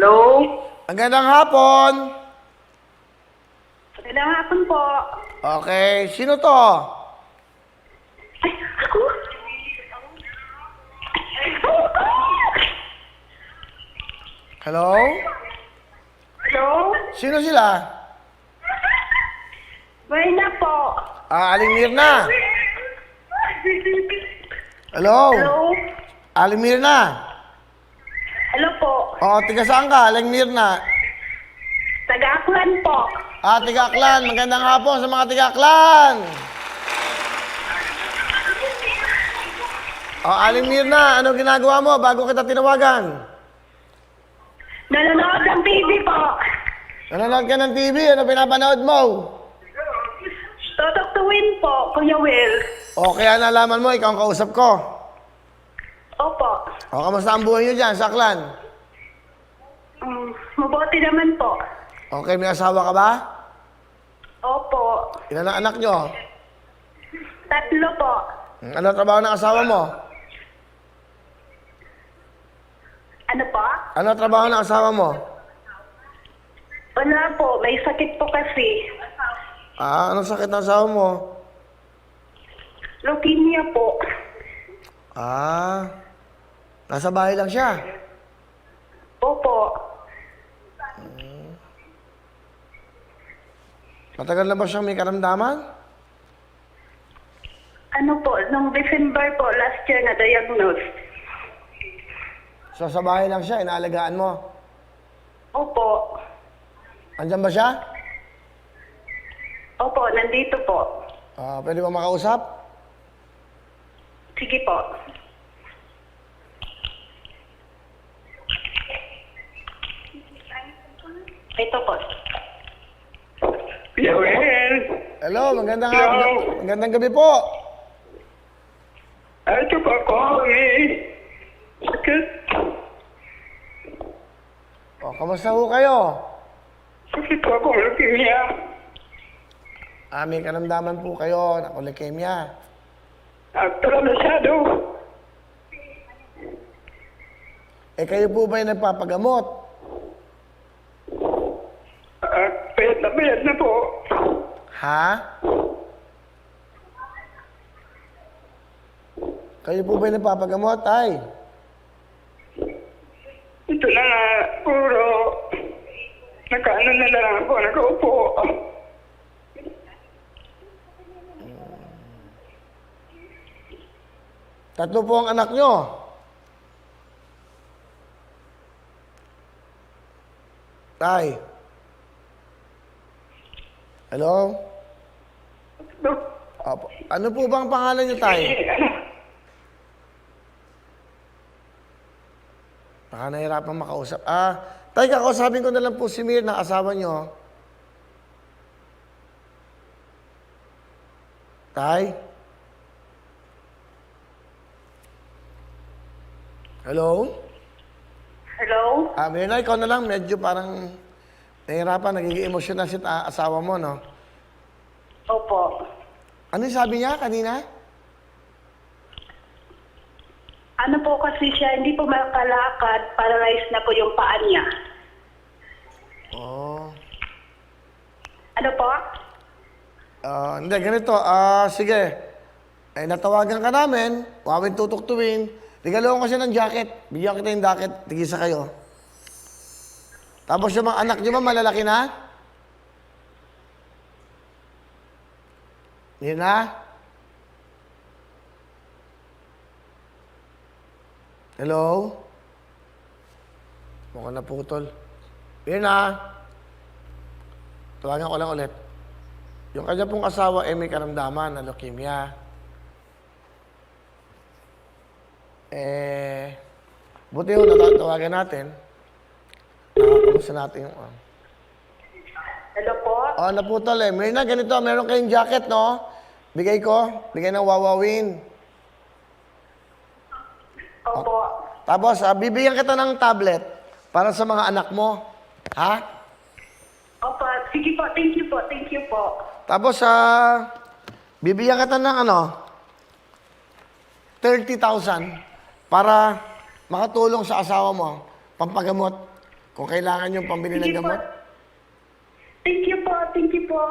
Hello? Magandang hapon. Magandang hapon po. Okay, sino to? Ay, ako? Hello? Hello? Sino sila? Buena po. Aling Mirna. Hello? Hello? Aling Mirna. Hello po. Tiga saan ka? Aling Mirna. Taga-Aklan po. Tiga Aklan. Magandang hapon sa mga tiga Aklan. Aling Mirna, ano ginagawa mo bago kita tinawagan? Nanonood ng TV po. Nanonood ka ng TV, ano pinapanood mo? Totok to win po, Kuya Will. Kaya nalaman mo, ikaw ang kausap ko. Opo. Kamusta ang buhay niyo dyan sa Aklan? Mabuti naman po. Okay, may asawa ka ba? Opo. Ilan ang anak nyo? 3 po. Ano trabaho ng asawa mo? Ano po? Ano trabaho ng asawa mo? Wala po, may sakit po kasi. Anong sakit ng asawa mo? Leukemia po. Nasa bahay lang siya. Opo. Matagal na ba siyang may karamdaman? Ano po, nung December po, last year na-diagnose. So sa bahay lang siya, inaalagaan mo. Opo. Andyan ba siya? Opo, nandito po. Pwede ba makausap? Sige po. Ito po. Joel, Hello, Hello. magandang gabi po. ito pa ko sakit. Kamusta ho kayo? Sakit po ako, leukemia. May karamdaman po kayo, leukemia. Pero masyado. Kayo po ba yung nagpapagamot? Payat na po. Ha? Kayo po ba yung nagpapagamot, ay? Ito na nga, puro nakaano na lang ako, nakaupo. Tatlo po ang anak nyo. Tay. Hello? Ano po bang pangalan nyo, Tay? Baka nahirapan makausap. Tay, kakausapin ko na lang po si Mirna, asawa nyo. Tay? Hello? Hello? Mirna, ikaw na lang. Medyo parang nahirapan, nagiging emosyonal si asawa mo, no? Opo. Ano yung sabi niya kanina? Ano po kasi siya, hindi po makalakad, paralyzed na po yung paa niya. Ano po? Hindi, ganito. Sige. Natawagan ka namin. Wawin tutuktuin. Regaloan ko siya ng jacket. Bigyan kita yung jacket. Tigisa kayo. Tapos yung mga anak niyo ba malalaki na? Hindi na? Hello? Mukhang naputol. Yun na. Tawagan ko lang ulit. Yung kanya pong asawa may karamdaman na leukemia. Buti yung natatawagan natin. Nakakamusta natin yung... Hello po? naputol Mirna, ganito. Meron kayong jacket, no? Bigay ko. Bigay ng wawawin. Opo. Tapos, bibigyan kita ng tablet para sa mga anak mo. Ha? Opo. Sige po. Thank you po. Thank you po. Tapos, bibigyan kita ng 30,000 para makatulong sa asawa mo, pampagamot. kung kailangan yung pambili ng Sige po. gamot. Thank you po, thank you po.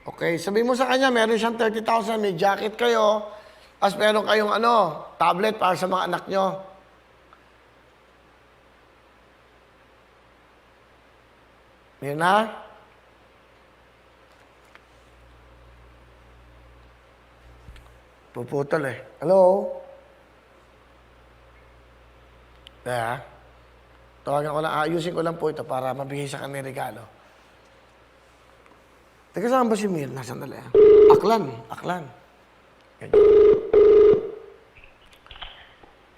Okay, sabihin mo sa kanya, meron siyang 30,000, may jacket kayo, as meron kayong tablet para sa mga anak nyo. Mirna? Puputol eh. Hello? Kaya, tawagan ko lang, ayusin ko lang po ito para mabigay sa kanya regalo. Teka, saan ba si Mirna? Sandali ah. Aklan. Ganyan.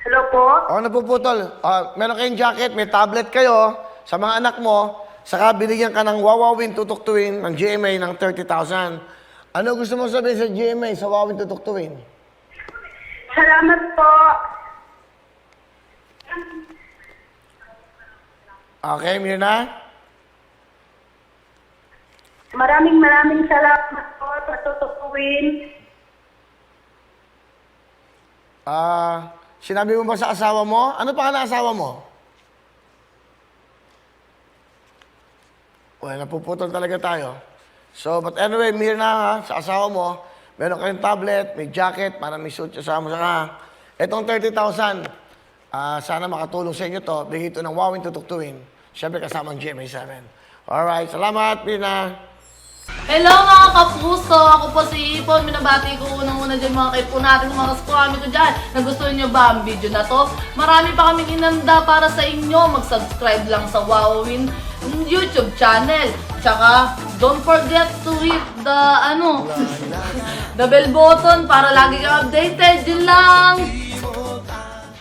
Hello po? Oo, napuputol. Meron kayong jacket, may tablet kayo sa mga anak mo, saka binigyan ka ng Wawawin Tutuktuin ng GMA ng 30,000. Ano gusto mo sabihin sa GMA, sa Wawawin Tutuktuin? Salamat po. Okay, Mirna? Maraming salamat po sa tutukuin. Sinabi mo ba sa asawa mo? Ano pa ng asawa mo? Well, napuputol talaga tayo. So, but anyway, Mirna, ha, sa asawa mo, meron kayong tablet, may jacket, para may suit sa mo. Saka, itong 30,000, sana makatulong sa inyo to. Bigay ito ng Wawin Tutuktuin. Siyempre, kasama ang GMA7. Alright, salamat, Mirna. Hello mga kapuso! Ako po si Ipon. Minabati ko unang-una dyan mga kaipo natin, mga kaskwami ko dyan. Nagustuhan nyo ba ang video na to? Marami pa kaming inanda para sa inyo. Mag-subscribe lang sa Wawawin YouTube channel. Tsaka, don't forget to hit the, the bell button para lagi kang updated. Yun lang!